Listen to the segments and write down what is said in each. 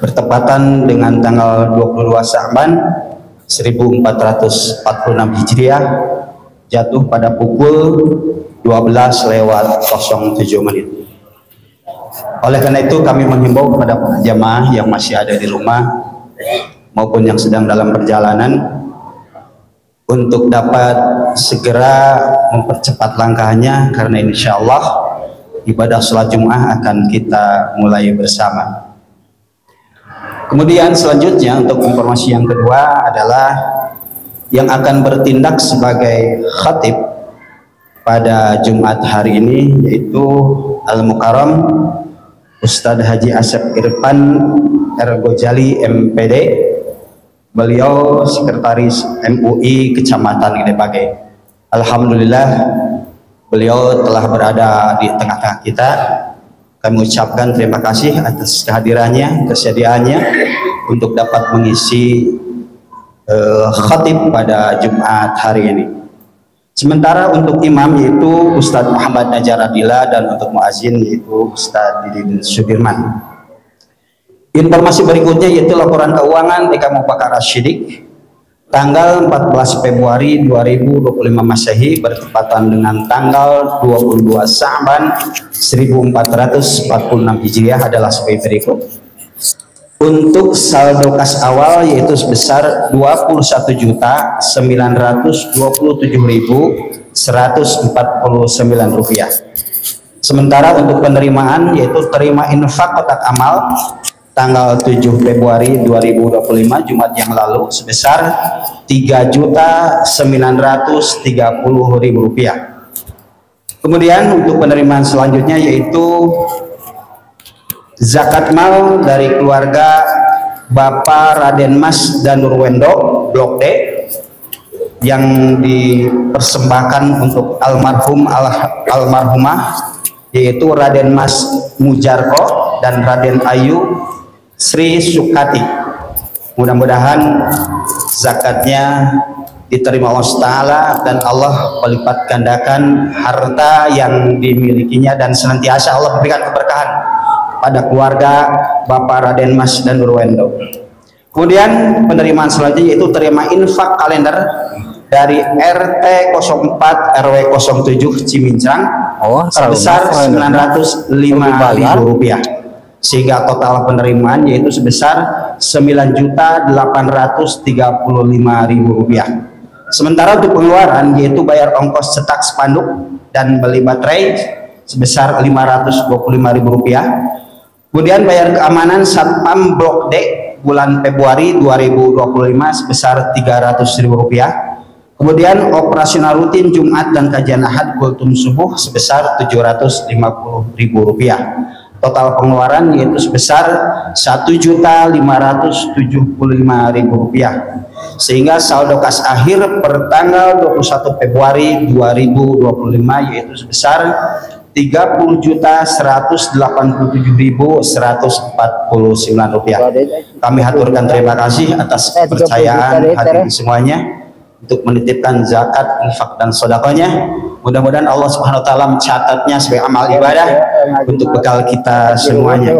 bertepatan dengan tanggal 22 Sya'ban 1446 Hijriah, jatuh pada pukul 12:07. Oleh karena itu kami menghimbau kepada para jamaah yang masih ada di rumah maupun yang sedang dalam perjalanan untuk dapat segera mempercepat langkahnya, karena insya Allah ibadah sholat Jum'ah akan kita mulai bersama. Kemudian selanjutnya untuk informasi yang kedua adalah yang akan bertindak sebagai khatib pada Jumat hari ini yaitu Al-Mukarram Ustadz Haji Asep Irfan R.Ghazali MPD. Beliau sekretaris MUI Kecamatan Gede Bage. Alhamdulillah beliau telah berada di tengah-tengah kita. Kami ucapkan terima kasih atas kehadirannya, kesediaannya untuk dapat mengisi khatib pada Jumat hari ini. Sementara untuk imam yaitu Ustadz Muhammad Najar Adila dan untuk muazin yaitu Ustadz Didin Sudirman. Informasi berikutnya yaitu laporan keuangan DK Mubakar Asyidik tanggal 14 Februari 2025 Masehi bertepatan dengan tanggal 22 Sya'ban 1446 Hijriah adalah sebagai berikut. Untuk saldo kas awal yaitu sebesar 21.927.149 rupiah. Sementara untuk penerimaan yaitu terima infak kotak amal tanggal 7 Februari 2025 Jumat yang lalu sebesar 3.930.000 rupiah. Kemudian untuk penerimaan selanjutnya yaitu zakat mal dari keluarga Bapak Raden Mas dan Nurwendo Blok D yang dipersembahkan untuk almarhumah yaitu Raden Mas Mujarko dan Raden Ayu Sri Sukati. Mudah-mudahan zakatnya diterima Allah Ta'ala dan Allah melipat gandakan harta yang dimilikinya dan senantiasa Allah berikan keberkahan pada keluarga Bapak Raden Mas dan Nurwendo. Kemudian penerimaan selanjutnya yaitu terima infak kalender dari RT 04 RW 07 Cimincang sebesar 905.000 rupiah, sehingga total penerimaan yaitu sebesar 9.835.000 rupiah. Sementara untuk pengeluaran yaitu bayar ongkos cetak spanduk dan beli baterai sebesar 525.000 rupiah. Kemudian bayar keamanan Satpam Blok D bulan Februari 2025 sebesar 300.000 rupiah. Kemudian operasional rutin Jumat dan kajian Ahad kultum subuh sebesar 750.000 rupiah. Total pengeluaran yaitu sebesar 1.575.000 rupiah, sehingga saldo kas akhir per tanggal 21 Februari 2025 yaitu sebesar 30.187.149 rupiah. Kami haturkan terima kasih atas kepercayaan hadirin semuanya untuk menitipkan zakat, infak dan sedekahnya. Mudah-mudahan Allah Subhanahu wa taala mencatatnya sebagai amal ibadah untuk bekal kita semuanya.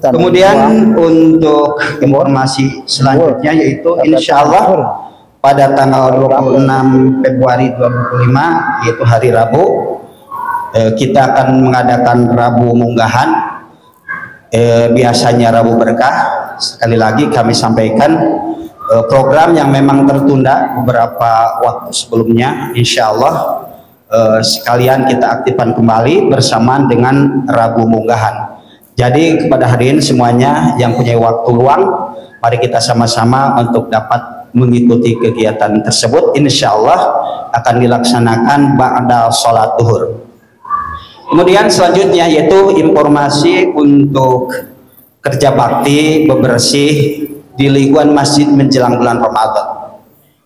Kemudian untuk informasi selanjutnya yaitu insya Allah pada tanggal 26 Februari 2025 yaitu hari Rabu kita akan mengadakan Rabu Munggahan, biasanya Rabu Berkah. Sekali lagi kami sampaikan program yang memang tertunda beberapa waktu sebelumnya, insya Allah sekalian kita aktifkan kembali bersamaan dengan Rabu Munggahan. Jadi kepada hadirin semuanya yang punya waktu luang, mari kita sama-sama untuk dapat mengikuti kegiatan tersebut. Insya Allah akan dilaksanakan ba'da sholat duhur. Kemudian selanjutnya yaitu informasi untuk kerja bakti bebersih di lingkungan masjid menjelang bulan Ramadan.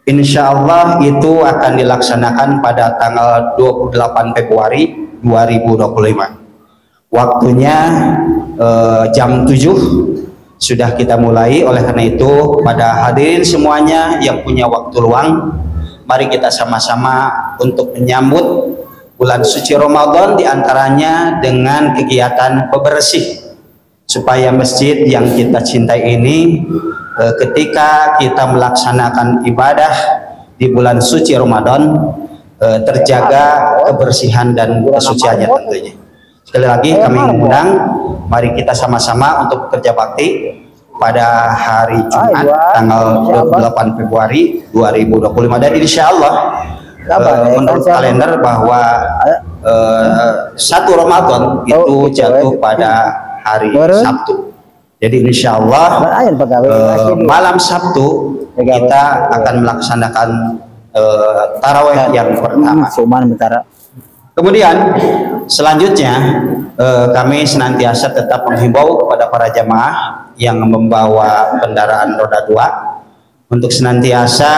Insya Allah itu akan dilaksanakan pada tanggal 28 Februari 2025. Waktunya jam 7 sudah kita mulai. Oleh karena itu pada hadirin semuanya yang punya waktu luang, mari kita sama-sama untuk menyambut bulan suci Ramadan, diantaranya dengan kegiatan bebersih supaya masjid yang kita cintai ini ketika kita melaksanakan ibadah di bulan suci Ramadan terjaga kebersihan dan kesuciannya tentunya. Sekali lagi kami mengundang, mari kita sama-sama untuk bekerja bakti pada hari Jumat tanggal 28 Februari 2025, dan insya Allah menurut kalender bahwa 1 Ramadan itu jatuh pada hari Sabtu. Jadi insya Allah malam Sabtu kita akan melaksanakan taraweh yang pertama. Kemudian selanjutnya kami senantiasa tetap menghimbau kepada para jamaah yang membawa kendaraan roda 2 untuk senantiasa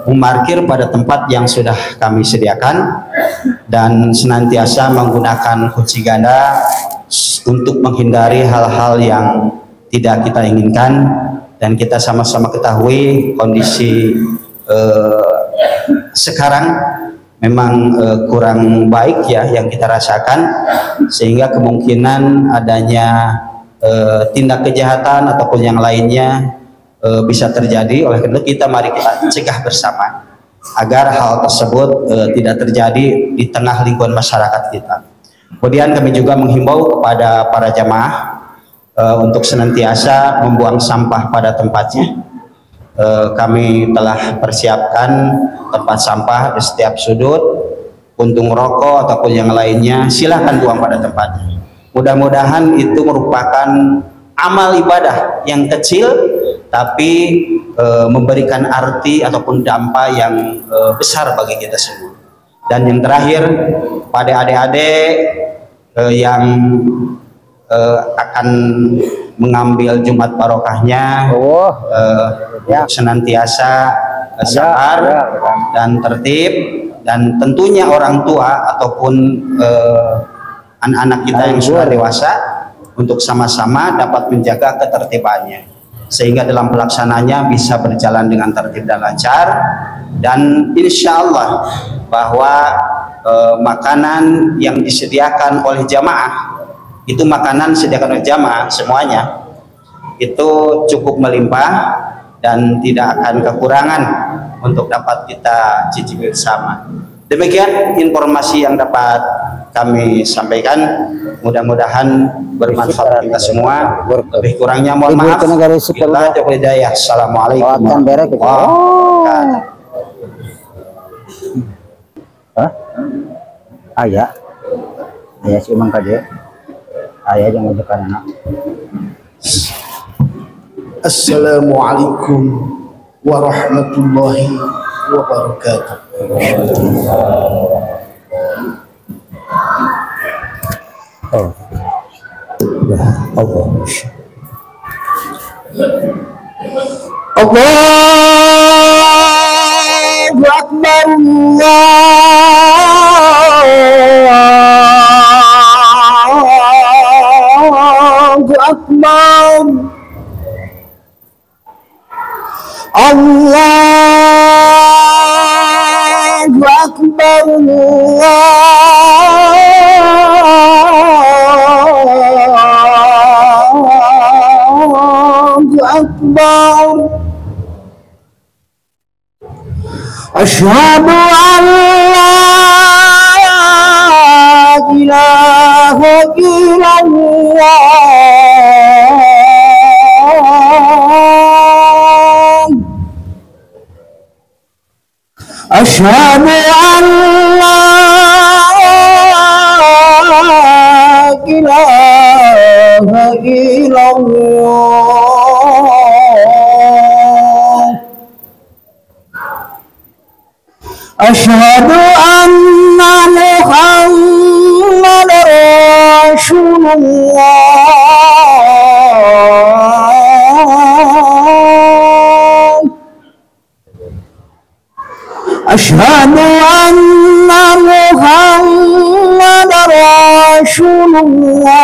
memarkir pada tempat yang sudah kami sediakan dan senantiasa menggunakan kunci ganda untuk menghindari hal-hal yang tidak kita inginkan. Dan kita sama-sama ketahui kondisi sekarang memang kurang baik ya yang kita rasakan, sehingga kemungkinan adanya tindak kejahatan ataupun yang lainnya bisa terjadi. Oleh karena itu mari kita cegah bersama agar hal tersebut tidak terjadi di tengah lingkungan masyarakat kita. Kemudian kami juga menghimbau kepada para jamaah untuk senantiasa membuang sampah pada tempatnya. Kami telah persiapkan tempat sampah di setiap sudut, puntung rokok ataupun yang lainnya, silahkan buang pada tempatnya. Mudah-mudahan itu merupakan amal ibadah yang kecil tapi memberikan arti ataupun dampak yang besar bagi kita semua. Dan yang terakhir, pada adik-adik yang akan mengambil Jumat barokahnya, untuk senantiasa sabar dan tertib, dan tentunya orang tua ataupun anak-anak kita yang sudah dewasa untuk sama-sama dapat menjaga ketertibannya sehingga dalam pelaksananya bisa berjalan dengan tertib dan lancar. Dan insya Allah bahwa makanan yang disediakan oleh jamaah itu makanan disediakan oleh jamaah semuanya itu cukup melimpah dan tidak akan kekurangan untuk dapat kita cicipi bersama. Demikian informasi yang dapat kami sampaikan, mudah-mudahan bermanfaat kita semua. Lebih kurangnya mohon maaf. Bila hidayah. Assalamualaikum warahmatullahi wabarakatuh. Ayah si Umang kaje. Ayah jangan tekan anak. Assalamualaikum warahmatullahi wabarakatuh. Allahu Akbar, Allahu Akbar, Allahu Akbar, Allahu Akbar. Asyhadu an la ilaha illallah. Asyhadu an la ilaha illallah. Asyhadu anna Muhammadar Rasulullah. Asyhadu anna Muhammadar Rasulullah.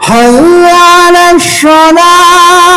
Hayya 'alas shalah.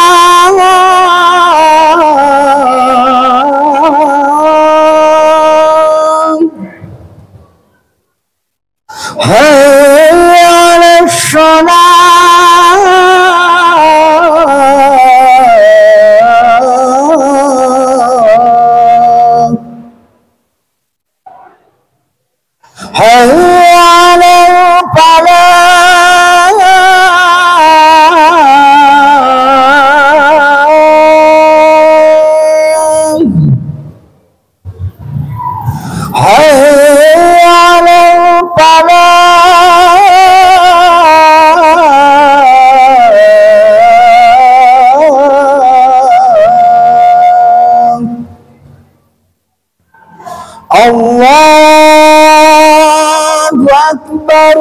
Allahu Akbar,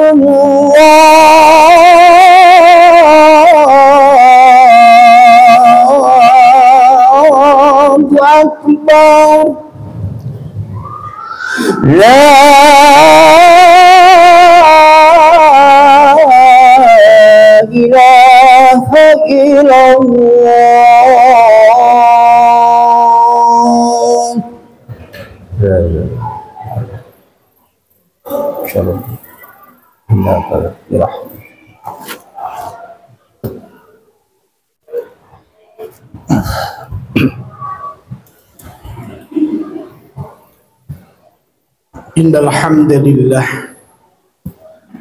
Allahu Akbar. La ilaha illallah. Shalom. Alhamdulillah. Innal hamdalillah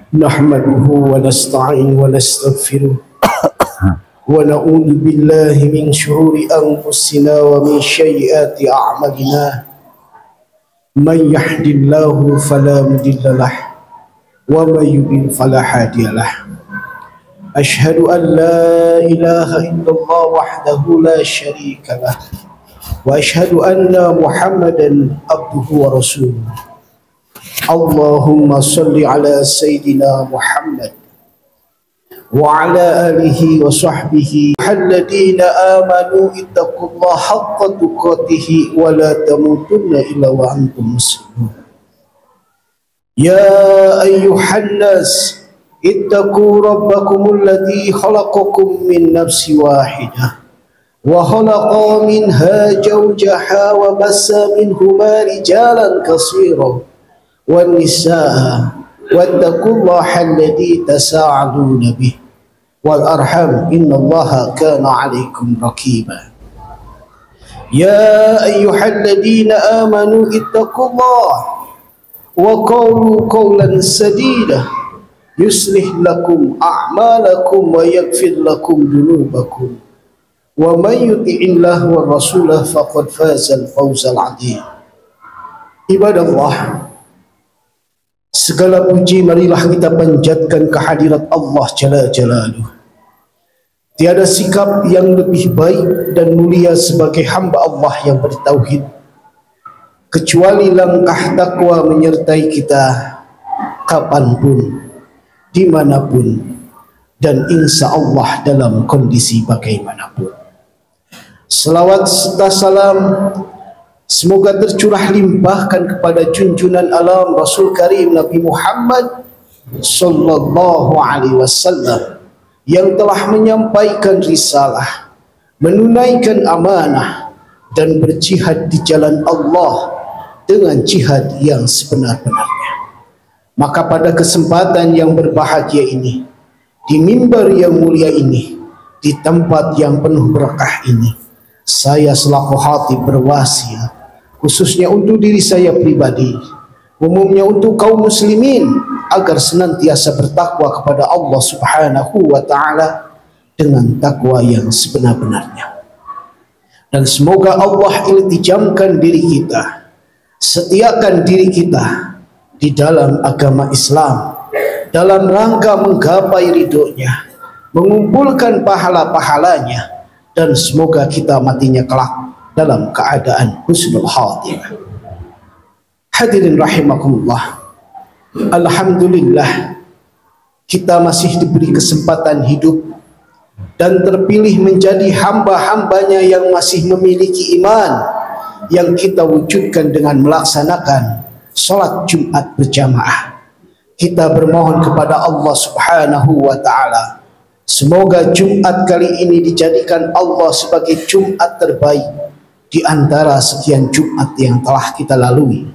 nahmaduhu wa nasta'in wa nastaghfiruh wa na'udzu billahi min shururi anfusina wa min sayyiati a'malina. Man yahdihillahu fala mudilla lahu wa man yudlil fala hadiya lahu. Ashhadu an la ilaha illallah wahdahu la syarika lahu wa ashhadu anna Muhammadan abduhu wa rasuluh. Allahumma salli ala Sayyidina Muhammad wa ala alihi wa sahbihi alladhina amanu ittaqullaha haqqa tuqatih wa la tamutunna illa wa antum muslimun. Ya ayyuhan nas ittaqu rabbakumul ladzi khalaqakum min nafsin wahidah wa khalaqa minha zawjaha wa bassa minhuma rijalan katsiran wan nisaa wattaqullaha alladzi tasaaluna bih wal arham innallaha kana 'alaikum raqiba. Ya ayyuhalladzina amanu ittaqullaha wa qulu qawlan sadida yuslih lakum a'malakum wa yaghfir lakum dhunubakum wa may yuti'illaha war rasulah faqad fazal fawzal 'adzim. Ibadallah, segala puji marilah kita panjatkan kehadirat Allah Jalla Jalaluh. Tiada sikap yang lebih baik dan mulia sebagai hamba Allah yang bertauhid kecuali langkah takwa menyertai kita kapanpun, dimanapun, dan insya Allah dalam kondisi bagaimanapun. Salawat serta salam semoga tercurah limpahkan kepada junjungan alam Rasul Karim Nabi Muhammad sallallahu alaihi wasallam yang telah menyampaikan risalah, menunaikan amanah dan berjihad di jalan Allah dengan jihad yang sebenar-benarnya. Maka pada kesempatan yang berbahagia ini, di mimbar yang mulia ini, di tempat yang penuh berkah ini, saya selaku khatib berwasiat khususnya untuk diri saya pribadi, umumnya untuk kaum muslimin, agar senantiasa bertakwa kepada Allah Subhanahu wa ta'ala dengan takwa yang sebenar-benarnya. Dan semoga Allah iltijamkan diri kita, setiakan diri kita di dalam agama Islam dalam rangka menggapai ridhonya, mengumpulkan pahala-pahalanya, dan semoga kita matinya kelak dalam keadaan husnul khatimah. Hadirin rahimakumullah, alhamdulillah kita masih diberi kesempatan hidup dan terpilih menjadi hamba-hambanya yang masih memiliki iman, yang kita wujudkan dengan melaksanakan sholat Jumat berjamaah. Kita bermohon kepada Allah Subhanahu wa ta'ala, semoga Jumat kali ini dijadikan Allah sebagai Jumat terbaik di antara sekian Jumat yang telah kita lalui,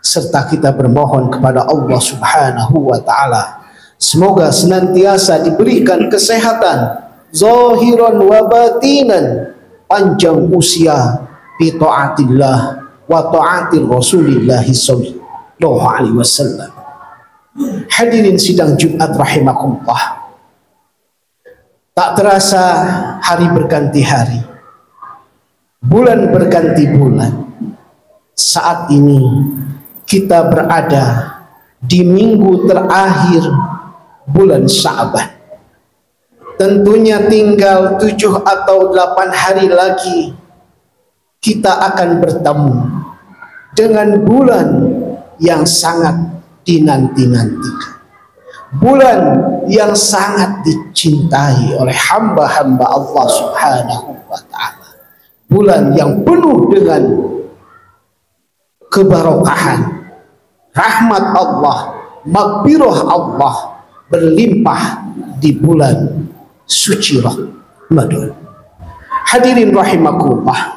serta kita bermohon kepada Allah Subhanahu wa ta'ala semoga senantiasa diberikan kesehatan zahiran wa batinan, panjang usia bi taatillah wa taatir Rasulillah sallallahu alaihi wasallam. Hadirin sidang Jumat rahimakumullah, tak terasa hari berganti hari, bulan berganti bulan. Saat ini kita berada di minggu terakhir bulan Sya'ban. Tentunya tinggal 7 atau 8 hari lagi kita akan bertemu dengan bulan yang sangat dinanti-nantikan, bulan yang sangat dicintai oleh hamba-hamba Allah Subhanahu wa ta'ala, bulan yang penuh dengan keberkahan, rahmat Allah, maghfirah Allah berlimpah di bulan suci Ramadan. Hadirin rahimakumullah,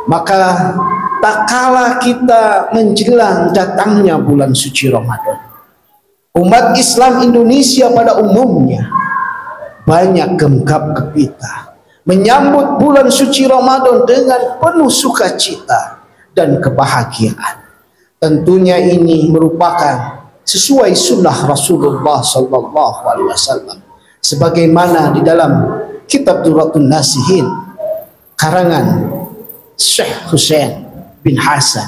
maka tak kala kita menjelang datangnya bulan suci Ramadan, umat Islam Indonesia pada umumnya banyak gemgap gempita menyambut bulan suci Ramadan dengan penuh sukacita dan kebahagiaan. Tentunya ini merupakan sesuai sunnah Rasulullah sallallahu alaihi wasallam, sebagaimana di dalam kitab Durratun Nasihin karangan Syekh Husain bin Hasan,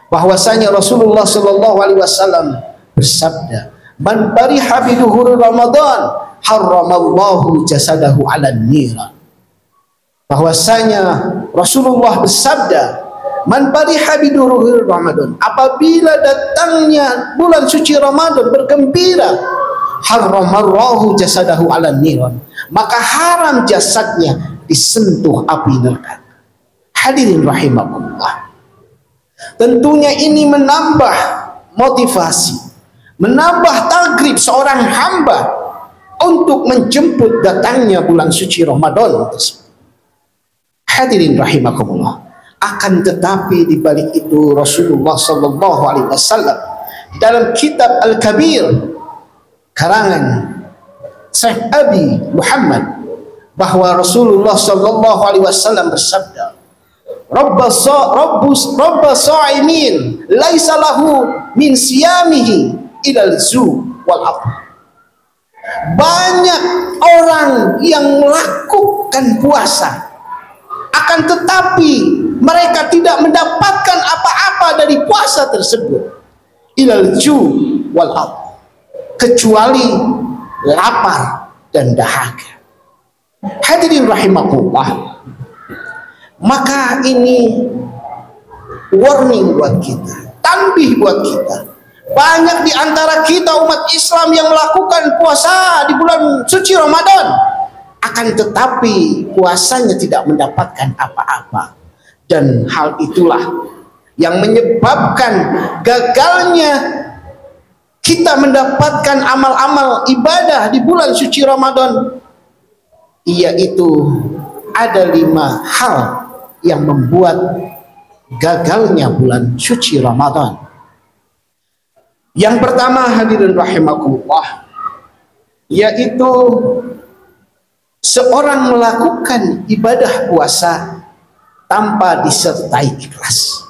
bahwasanya Rasulullah sallallahu alaihi wasallam bersabda, "Man bariha bi duhur Ramadan haramallahu jasadahu 'alan niran." Bahwasanya Rasulullah bersabda, "Man bariha bi duhur Ramadan," apabila datangnya bulan suci Ramadan bergembira, haramallahu jasadahu 'alan niran, maka haram jasadnya disentuh api neraka. Hadirin rahimakumullah, tentunya ini menambah motivasi, menambah targhib seorang hamba untuk menjemput datangnya bulan suci Ramadan tersebut. Hadirin rahimakumullah, akan tetapi di balik itu Rasulullah sallallahu alaihi wasallam dalam kitab Al-Kabir karangan Syekh Abi Muhammad, bahwa Rasulullah sallallahu alaihi wasallam bersabda, Rabba sa'imin laisa lahu min siyamihi ilal zu wal aql. Banyak orang yang melakukan puasa, akan tetapi mereka tidak mendapatkan apa-apa dari puasa tersebut, ilal ju wal aql, kecuali lapar dan dahaga. Hadirin rahimakumullah, maka ini warning buat kita, tanbih buat kita. Banyak di antara kita umat Islam yang melakukan puasa di bulan suci Ramadan, akan tetapi puasanya tidak mendapatkan apa-apa, dan hal itulah yang menyebabkan gagalnya kita mendapatkan amal-amal ibadah di bulan suci Ramadan, yaitu ada 5 hal yang membuat gagalnya bulan suci Ramadan. Yang pertama, hadirin rahimakumullah, yaitu seorang melakukan ibadah puasa tanpa disertai ikhlas.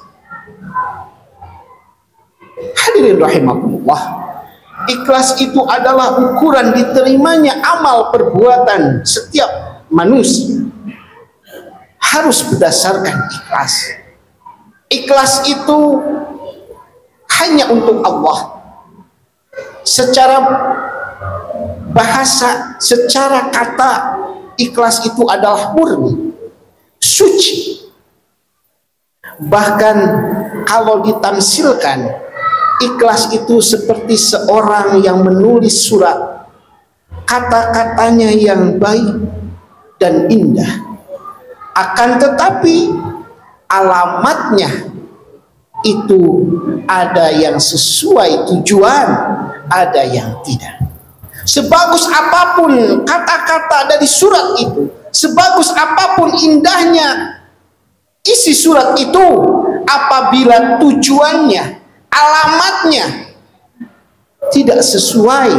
Hadirin rahimakumullah, ikhlas itu adalah ukuran diterimanya amal perbuatan setiap manusia, harus berdasarkan ikhlas. Ikhlas itu hanya untuk Allah. Secara bahasa, secara kata, ikhlas itu adalah murni, suci. Bahkan kalau ditamsilkan, ikhlas itu seperti seorang yang menulis surat, kata-katanya yang baik dan indah, akan tetapi alamatnya itu ada yang sesuai tujuan, ada yang tidak. Sebagus apapun kata-kata dari surat itu, sebagus apapun indahnya isi surat itu, apabila tujuannya, alamatnya tidak sesuai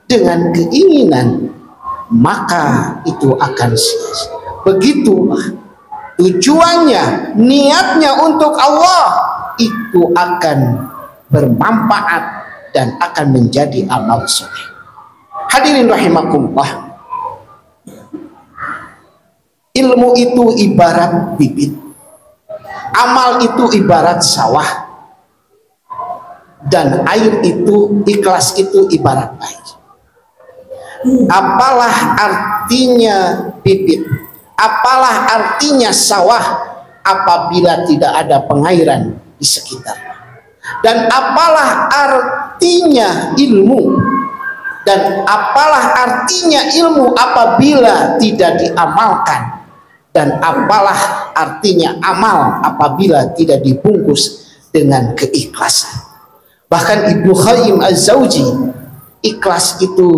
dengan keinginan, maka itu akan sia-sia. Begitulah tujuannya, niatnya untuk Allah, itu akan bermanfaat dan akan menjadi amal soleh. Hadirin rahimakumullah, ilmu itu ibarat bibit, amal itu ibarat sawah, dan air itu, ikhlas itu ibarat air. Apalah artinya bibit, apalah artinya sawah apabila tidak ada pengairan di sekitarnya. Dan apalah artinya ilmu, dan apalah artinya ilmu apabila tidak diamalkan, dan apalah artinya amal apabila tidak dibungkus dengan keikhlasan. Bahkan Ibnu Qayyim Az-Zawji, ikhlas itu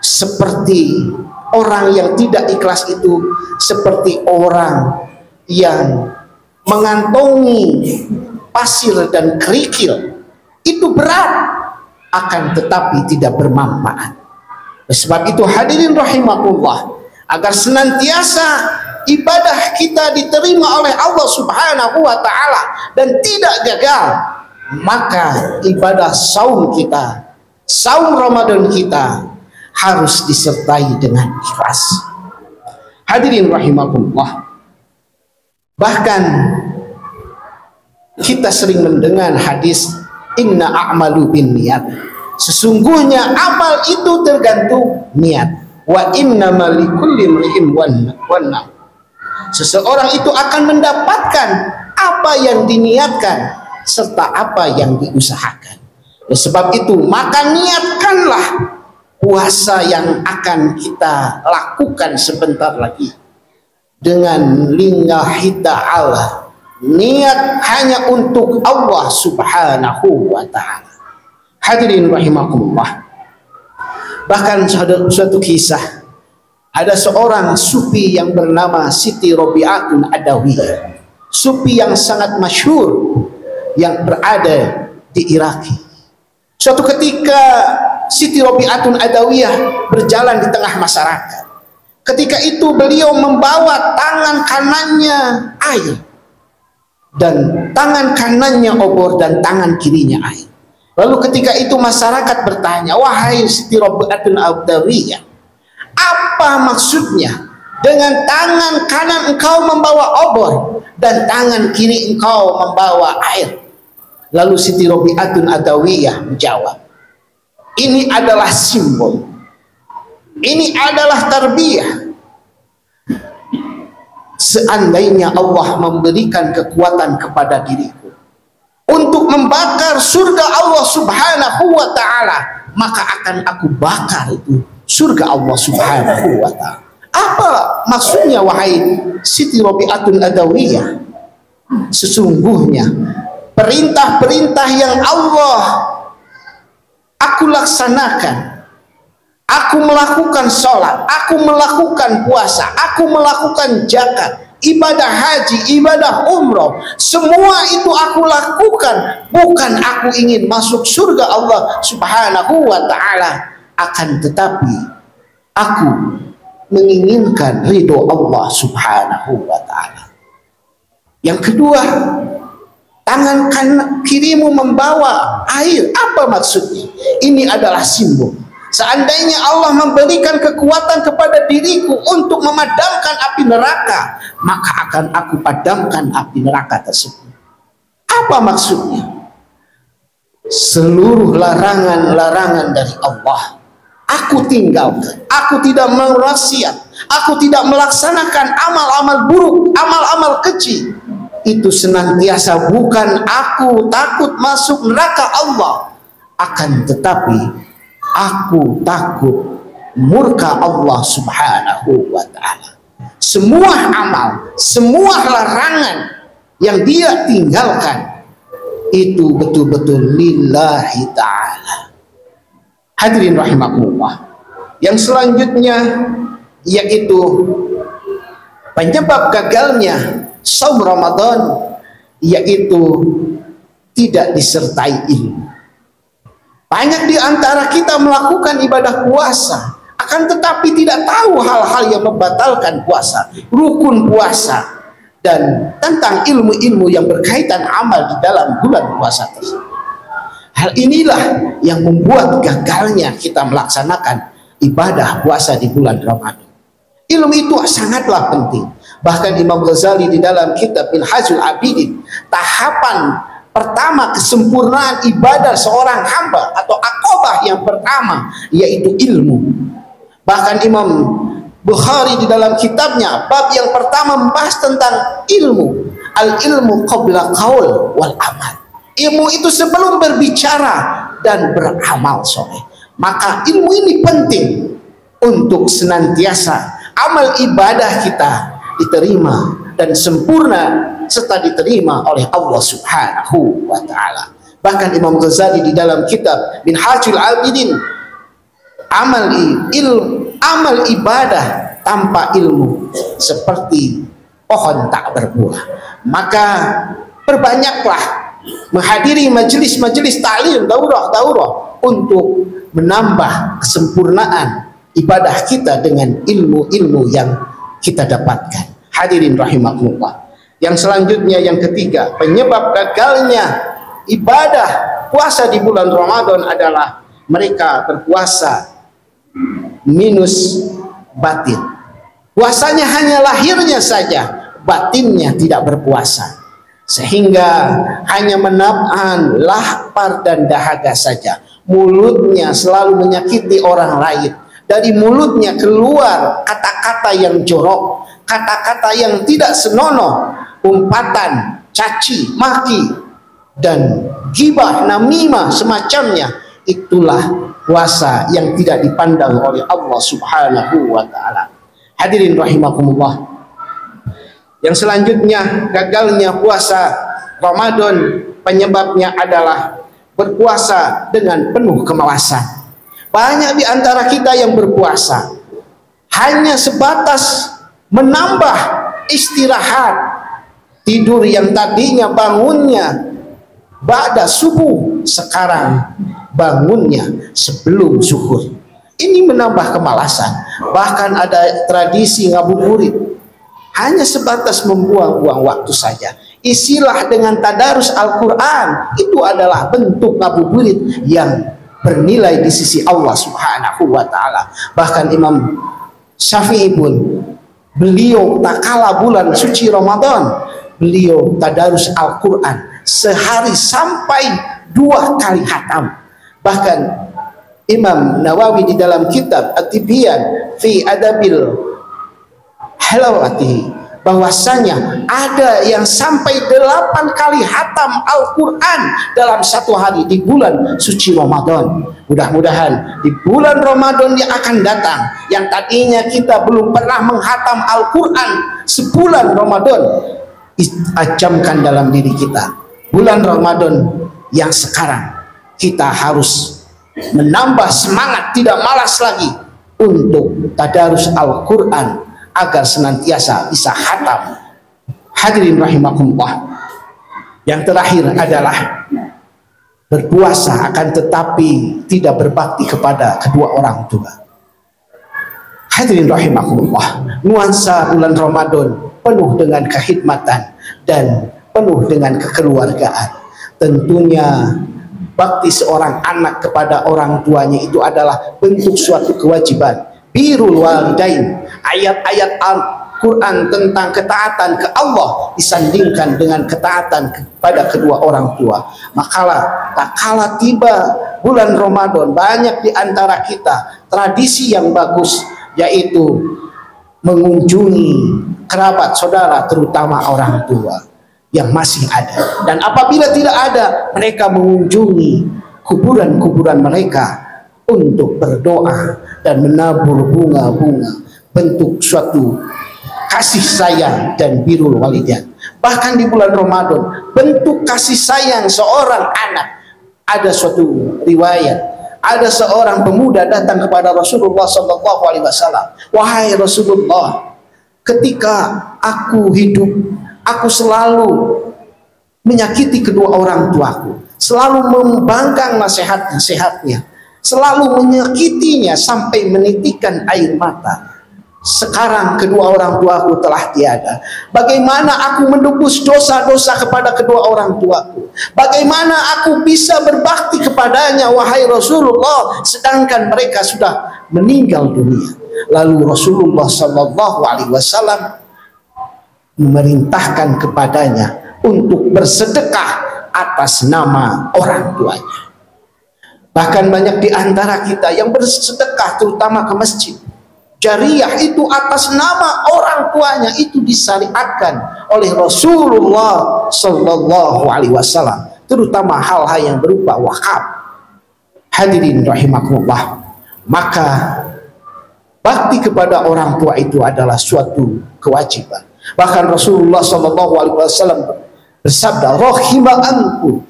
seperti orang yang tidak ikhlas itu seperti orang yang mengantongi pasir dan kerikil. Itu berat, akan tetapi tidak bermanfaat. Sebab itu hadirin rahimakumullah, agar senantiasa ibadah kita diterima oleh Allah Subhanahu wa ta'ala dan tidak gagal, maka ibadah saum kita, saum Ramadan kita harus disertai dengan ikhlas. Hadirin rahimakumullah, bahkan kita sering mendengar hadis inna a'malu bin niat, sesungguhnya amal itu tergantung niat. Wa innamal likulli imri'in wan seseorang itu akan mendapatkan apa yang diniatkan serta apa yang diusahakan. Sebab itu maka niatkanlah puasa yang akan kita lakukan sebentar lagi dengan lillahi ta'ala, niat hanya untuk Allah Subhanahu wa ta'ala. Hadirin rahimakumullah, bahkan suatu kisah, ada seorang sufi yang bernama Siti Robi'atun Adawiyah, sufi yang sangat masyhur yang berada di Iraki. Suatu ketika Siti Robi'atun Adawiyah berjalan di tengah masyarakat. Ketika itu beliau membawa tangan kanannya air dan tangan kanannya obor dan tangan kirinya air. Lalu ketika itu masyarakat bertanya, wahai Siti Robi'atun Adawiyah, apa maksudnya dengan tangan kanan engkau membawa obor dan tangan kiri engkau membawa air? Lalu Siti Robi'atun Adawiyah menjawab, ini adalah simbol, ini adalah tarbiyah. Seandainya Allah memberikan kekuatan kepada diriku untuk membakar surga Allah Subhanahu wa ta'ala, maka akan aku bakar itu surga Allah Subhanahu wa ta'ala. Apa maksudnya wahai Siti Robi'atun Adawiyah? Sesungguhnya perintah-perintah yang Allah aku laksanakan, aku melakukan sholat, aku melakukan puasa, aku melakukan zakat, ibadah haji, ibadah umroh, semua itu aku lakukan bukan aku ingin masuk surga Allah Subhanahu wa ta'ala, akan tetapi aku menginginkan ridho Allah Subhanahu wa ta'ala. Yang kedua, tangan kanan kirimu membawa air, apa maksudnya? Ini adalah simbol, seandainya Allah memberikan kekuatan kepada diriku untuk memadamkan api neraka, maka akan aku padamkan api neraka tersebut. Apa maksudnya? Seluruh larangan-larangan dari Allah aku tinggalkan, aku tidak memaksiat, aku tidak melaksanakan amal-amal buruk, amal-amal kecil. Itu senantiasa bukan aku takut masuk neraka Allah, akan tetapi aku takut murka Allah Subhanahu wa ta'ala. Semua amal, semua larangan yang dia tinggalkan itu betul-betul lillahi ta'ala. Hadirin rahimakumullah, yang selanjutnya yaitu penyebab gagalnya saum Ramadan, yaitu tidak disertai ilmu. Banyak di antara kita melakukan ibadah puasa, akan tetapi tidak tahu hal-hal yang membatalkan puasa, rukun puasa, dan tentang ilmu-ilmu yang berkaitan amal di dalam bulan puasa tersebut. Hal inilah yang membuat gagalnya kita melaksanakan ibadah puasa di bulan Ramadan. Ilmu itu sangatlah penting. Bahkan Imam Ghazali di dalam kitab Minhajul Abidin, tahapan pertama kesempurnaan ibadah seorang hamba atau akobah yang pertama yaitu ilmu. Bahkan Imam Bukhari di dalam kitabnya bab yang pertama membahas tentang ilmu. Al ilmu qabla qaul wal amal. Ilmu itu sebelum berbicara dan beramal soleh. Maka ilmu ini penting untuk senantiasa amal ibadah kita diterima dan sempurna serta diterima oleh Allah Subhanahu wa taala. Bahkan Imam Ghazali di dalam kitab Minhajul Abidin, amal ibadah tanpa ilmu seperti pohon tak berbuah. Maka perbanyaklah menghadiri majelis-majelis ta'lim, daurah untuk menambah kesempurnaan ibadah kita dengan ilmu-ilmu yang kita dapatkan. Hadirin rahimakumullah. Yang selanjutnya, yang ketiga, penyebab gagalnya ibadah puasa di bulan Ramadan adalah mereka berpuasa minus batin. Puasanya hanya lahirnya saja, batinnya tidak berpuasa, sehingga hanya menahan lapar dan dahaga saja. Mulutnya selalu menyakiti orang lain. Dari mulutnya keluar kata-kata yang jorok, kata-kata yang tidak senonoh, umpatan, caci, maki, dan ghibah, namimah, semacamnya. Itulah puasa yang tidak dipandang oleh Allah Subhanahu wa ta'ala. Hadirin rahimakumullah. Yang selanjutnya, gagalnya puasa Ramadan penyebabnya adalah berpuasa dengan penuh kemalasan. Banyak di antara kita yang berpuasa hanya sebatas menambah istirahat, tidur yang tadinya bangunnya ba'da subuh, sekarang bangunnya sebelum zuhur. Ini menambah kemalasan. Bahkan ada tradisi ngabuburit, hanya sebatas membuang-buang waktu saja. Isilah dengan tadarus Al-Quran, itu adalah bentuk ngabuburit yang bernilai di sisi Allah Subhanahu wa ta'ala. Bahkan Imam Syafi'i pun, beliau tak kalah bulan suci Ramadan, beliau tadarus Al-Quran sehari sampai 2 kali khatam. Bahkan Imam Nawawi di dalam kitab At-Tibyan fi Adabil Halawati, bahwasanya ada yang sampai 8 kali hatam Al-Quran dalam satu hari di bulan suci Ramadan. Mudah-mudahan di bulan Ramadan yang akan datang, yang tadinya kita belum pernah menghatam Al-Quran sebulan Ramadan, ajamkan dalam diri kita bulan Ramadan yang sekarang kita harus menambah semangat, tidak malas lagi untuk tadarus Al-Quran agar senantiasa bisa khatam. Hadirin rahimakumullah. Yang terakhir adalah berpuasa akan tetapi tidak berbakti kepada kedua orang tua. Hadirin rahimakumullah. Nuansa bulan Ramadan penuh dengan kekhidmatan dan penuh dengan kekeluargaan. Tentunya bakti seorang anak kepada orang tuanya itu adalah bentuk suatu kewajiban. Birrul walidain, ayat-ayat Al-Quran tentang ketaatan ke Allah disandingkan dengan ketaatan kepada kedua orang tua. Maka tak kala tiba bulan Ramadan, banyak di antara kita tradisi yang bagus, yaitu mengunjungi kerabat saudara, terutama orang tua yang masih ada. Dan apabila tidak ada, mereka mengunjungi kuburan-kuburan mereka untuk berdoa dan menabur bunga-bunga, bentuk suatu kasih sayang dan birrul walidain. Bahkan di bulan Ramadan, bentuk kasih sayang seorang anak, ada suatu riwayat, ada seorang pemuda datang kepada Rasulullah SAW. Wahai Rasulullah, ketika aku hidup, aku selalu menyakiti kedua orang tuaku, selalu membangkang nasihat-nasihatnya, selalu menyakitinya sampai menitikan air mata. Sekarang kedua orang tuaku telah tiada. Bagaimana aku menebus dosa-dosa kepada kedua orang tuaku? Bagaimana aku bisa berbakti kepadanya, wahai Rasulullah, sedangkan mereka sudah meninggal dunia? Lalu Rasulullah SAW memerintahkan kepadanya untuk bersedekah atas nama orang tuanya. Bahkan banyak di antara kita yang bersedekah terutama ke masjid. Jariyah itu atas nama orang tuanya itu disyariatkan oleh Rasulullah sallallahu alaihi wasallam, terutama hal-hal yang berupa wakaf. Hadirin rahimakumullah, maka bakti kepada orang tua itu adalah suatu kewajiban. Bahkan Rasulullah sallallahu alaihi wasallam bersabda, rahimaanku,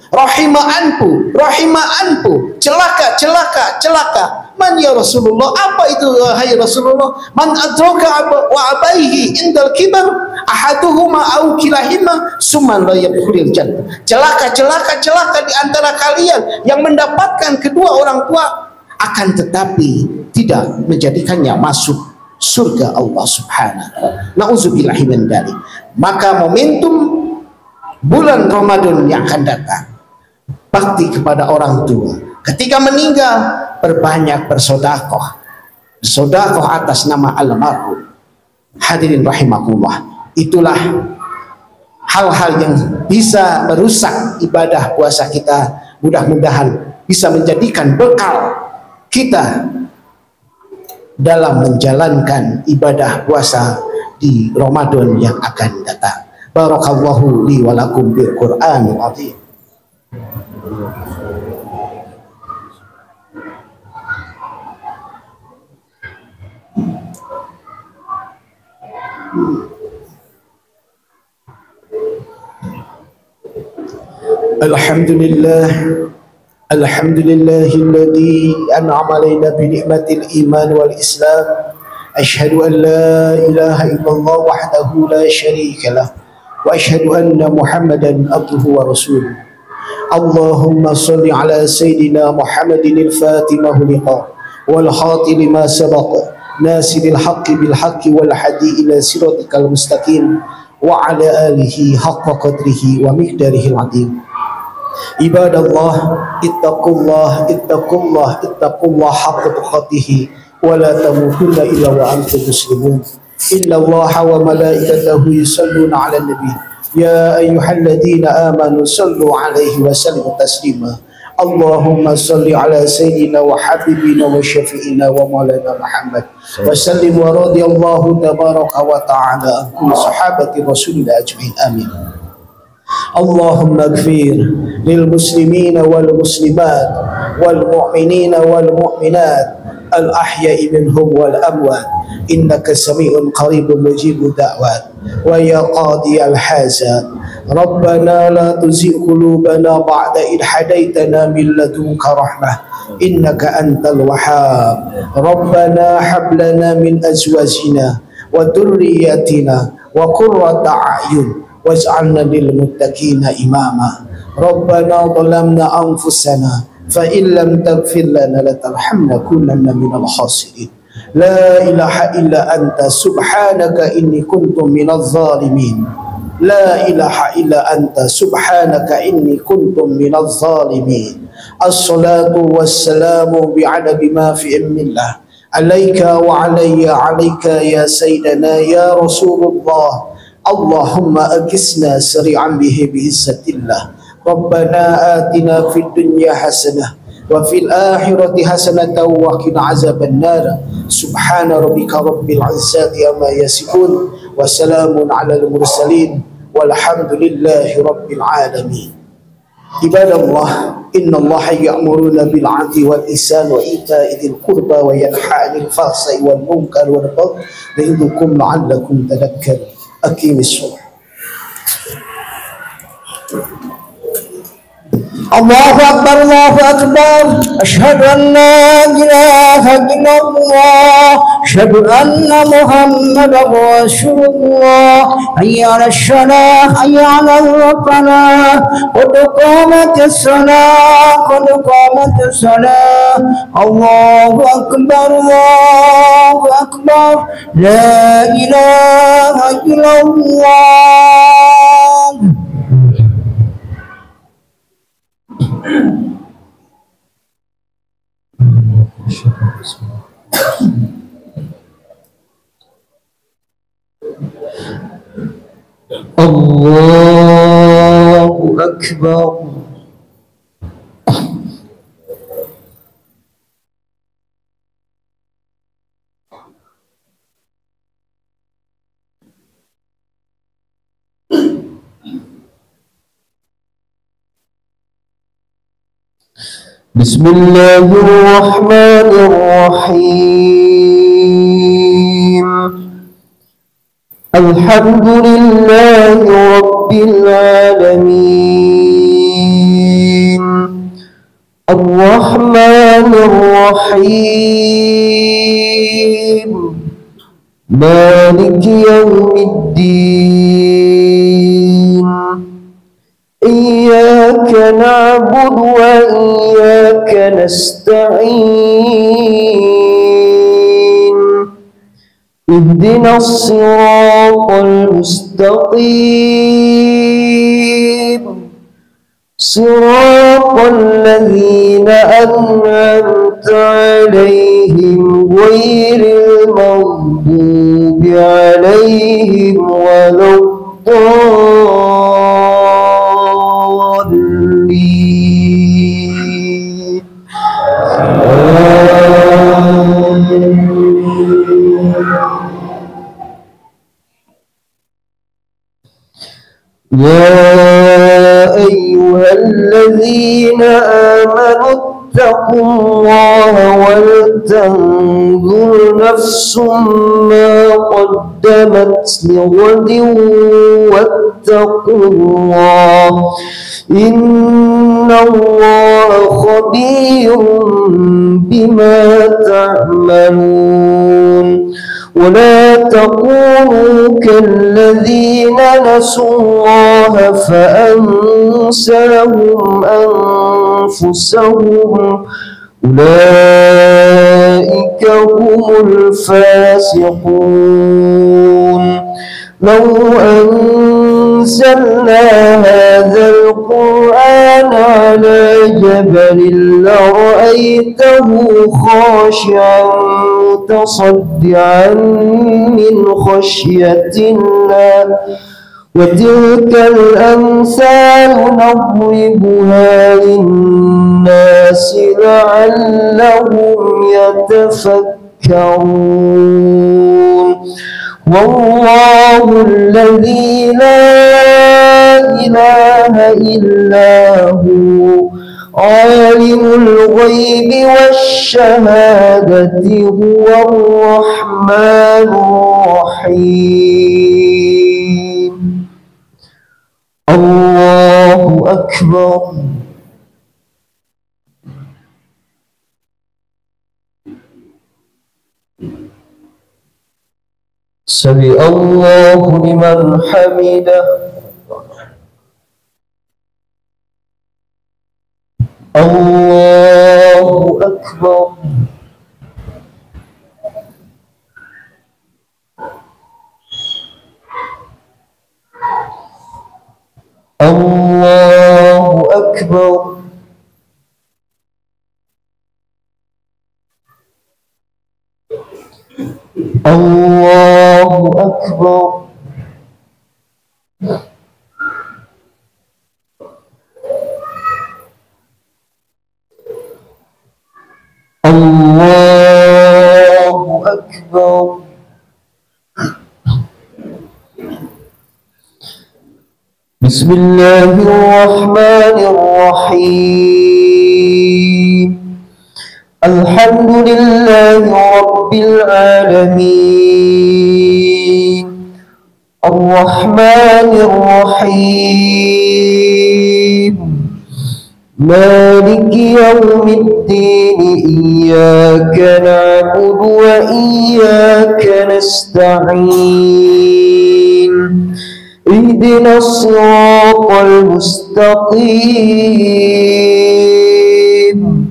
celaka. Man ya Rasulullah, apa itu hai Rasulullah? Man adraka wa abaihi indal kibar ahaduhuma au kilahima summan la yadkhulul jannah. Celaka di antara kalian yang mendapatkan kedua orang tua akan tetapi tidak menjadikannya masuk surga Allah Subhanahu. Nauzubillahi min dzalik. Maka momentum bulan Ramadan yang akan datang, bakti kepada orang tua. Ketika meninggal, berbanyak bersodakoh atas nama almarhum. Hadirin rahimakumullah, itulah hal-hal yang bisa merusak ibadah puasa kita. Mudah-mudahan bisa menjadikan bekal kita dalam menjalankan ibadah puasa di Ramadan yang akan datang. Barakallahu li wa lakum bil Qur'anil azim. Alhamdulillahilladzi an'ama alaina bi ni'matil iman wal islam. Asyhadu an la ilaha illallah wahdahu la syarika lah wa asyhadu anna Muhammadan abduhu wa rasuluh. Allahumma shalli ala sayyidina Muhammadin al-fatimah liqa wal khatim lima sabaqa nasiril haqqi bil haqqi wal hadi ila siratikal mustaqim wa ala alihi haqqa qadrihi wa miqdarihi al-azim. Ibadallah, ittaqullah haqqa tuqatih wa la tamutunna illa wa antum muslimun. Inna Allaha wa malaikatahu yusalluna 'alan nabi ya ayyuhalladzina amanu sallu 'alaihi wa sallimu taslima. Allahumma salli ala sayyidina wa habibina wa syafi'ina wa maulana Muhammad wa sallim wa radiyallahu tabaraka wa ta'ala an kulli sahabati rasulillah ajma'in. Amin. Allahumma ighfir lil muslimina wal muslimat wal mu'minina wal mu'minat al ahya'i minhum wal amwat innaka sami'un qaribun mujibud da'wat wa ya qadiyal hajat rabbana la tuzigh qulubana ba'da idh hadaitana min ladunka rahmah innaka antal wahhab rabbana hab lana min azwajina wa dhurriyyatina wa qurrata a'yun waj'alna lil muttaqina imama. Rabbana zalamna anfusana fa in lam taghfir lana la tarhamna kunanna minal khasirin. La ilaha illa anta subhanaka inni kuntu minadh zalimin. La ilaha illa anta subhanaka inni kuntu minadh zalimin. As-salatu wassalamu bi'adadi ma fi ilmillah alayka wa alayya alayka ya sayyidana ya Rasulullah. Allahumma agisna sari'an bihi bi'izzatillah. Rabbana atina fid dunya hasanah wa fil akhirati hasanatan wa qina azaban nar. Subhana rabbika rabbil izzati amma yasifun wa salamun alal mursalin walhamdulillahi rabbil alamin. Ibadallah, innallaha ya'muruna bil 'adli wal ihsan wa ita'i dzil qurba wa yanha 'anil fahsai wal munkar wal baghi ya'idukum la'allakum tadhakkarun. Aqimis shalah. Allahu Akbar, Allahu Akbar. Asyhadu an la ilaha illallah, asyhadu anna Muhammadar Rasulullah. Hayya 'alas shalah, hayya 'alal falah. Qad qamatis shalah, qad qamatis shalah. Allahu Akbar, Allahu Akbar. La ilaha illallah. Allahu Akbar. بسم الله الرحمن الرحيم الحمد لله رب العالمين الرحمن الرحيم مالك يوم الدين إياك نعبد وإياك نستعين اهدنا الصراط المستقيم صراط الذين أنعمت عليهم غير المغضوب عليهم ولا الضالين يا أيها الذين آمنوا اتقوا الله ولتنظر نفس ما قدمت لغد واتقوا الله إن الله خبير بما تعملون ولا تكونوا كالذين نسوا الله فأنساهم أنفسهم أولئك هم الفاسقون لو أنزلنا هذا القرآن على جبل لرأيته خاشعا متصدعا من خشية الله وتلك الأمثال نضربها للناس لعلهم يتفكرون والله الذي لا إله إلا هو عالم الغيب والشهادة هو الرحمن الرحيم الله أكبر سمع الله لمن حمده الله أكبر الله أكبر الله أكبر الله أكبر بسم الله الرحمن الرحيم الحمد لله رب العالمين الرحمن الرحيم مالك يوم الدين إياك نعبد وإياك نستعين اهدنا الصراط المستقيم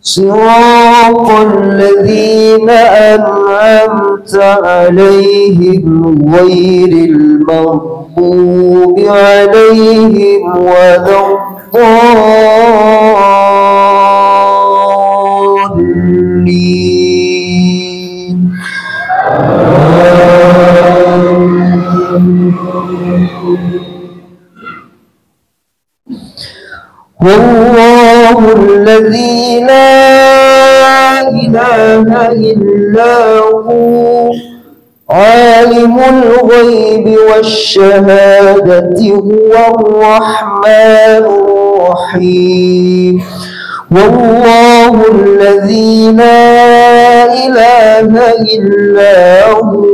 صراط الذين أنعمت عليهم غير المغضوب عليهم ولا الضالين والله الذي لا إله إلا هو عالم الغيب والشهادة هو الرحمن الرحيم والله الذي لا إله إلا هو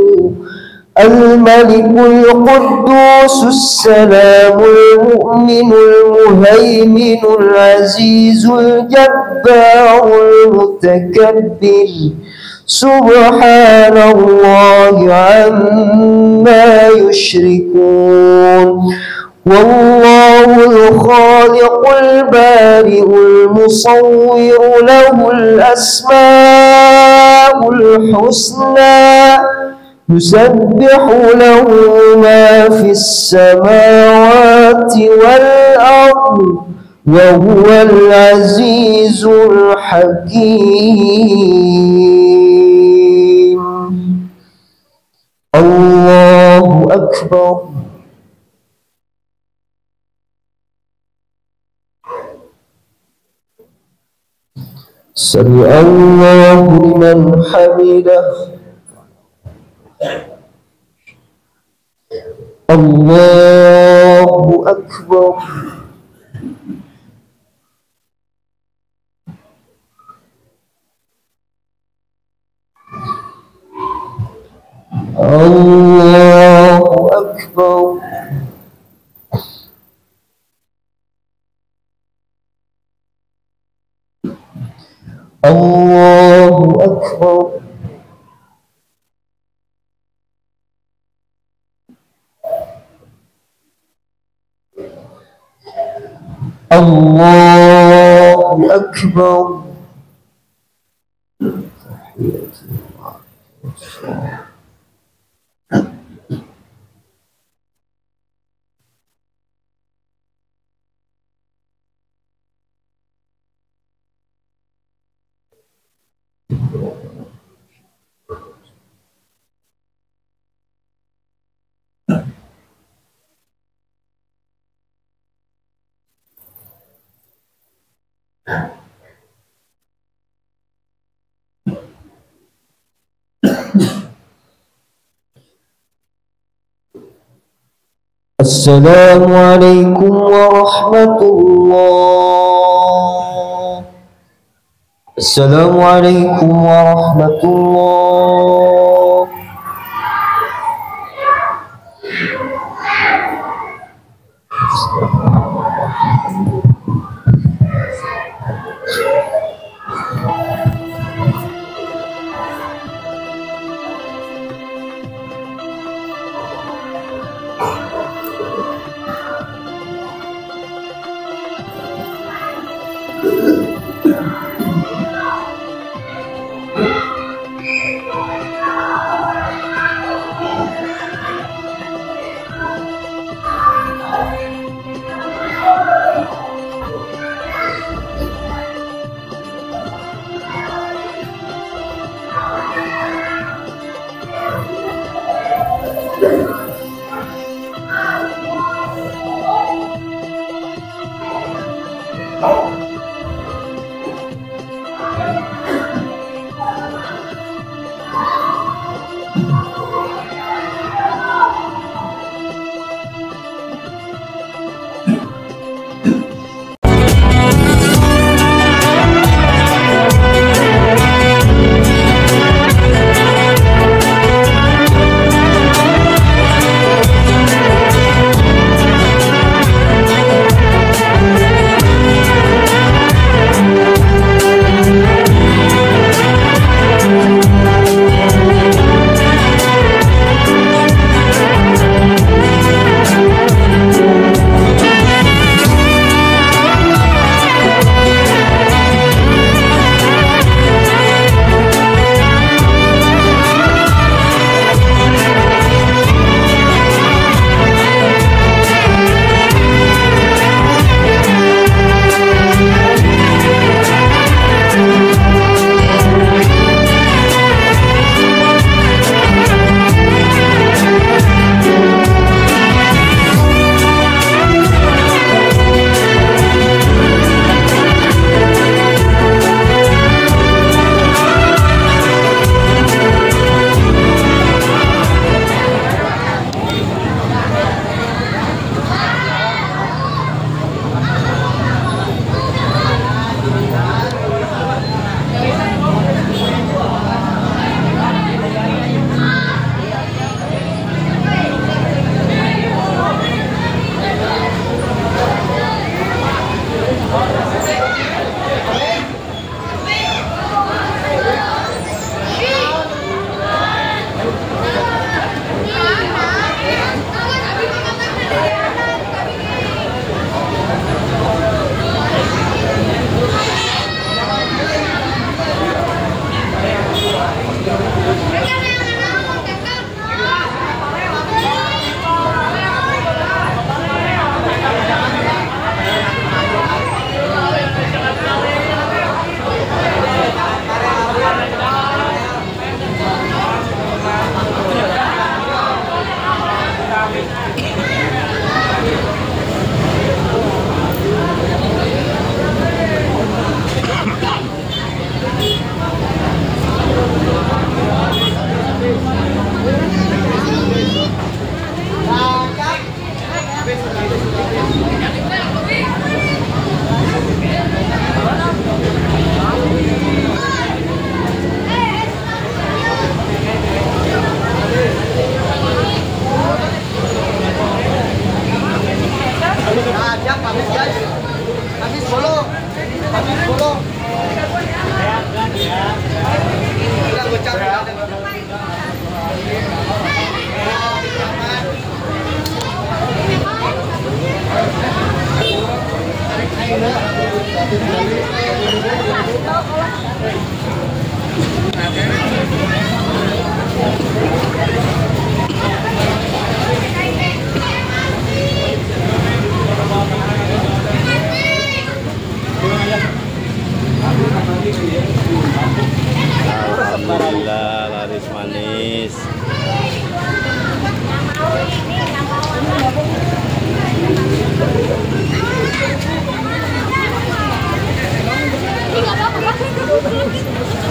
الملك القدوس السلام المؤمن المهيمن العزيز الجبار المتكبر سبحان الله عما يشركون والله الخالق البارئ المصور له الأسماء الحسنى يسبح له ما في السماوات والأرض وهو العزيز الحكيم. الله أكبر. سمع الله لمن حمده. الله أكبر. الله أكبر. الله أكبر. الله أكبر. السلام عليكم ورحمة الله. السلام عليكم ورحمة الله. Alhamdulillah laris manis. Ini nggak apa-apa.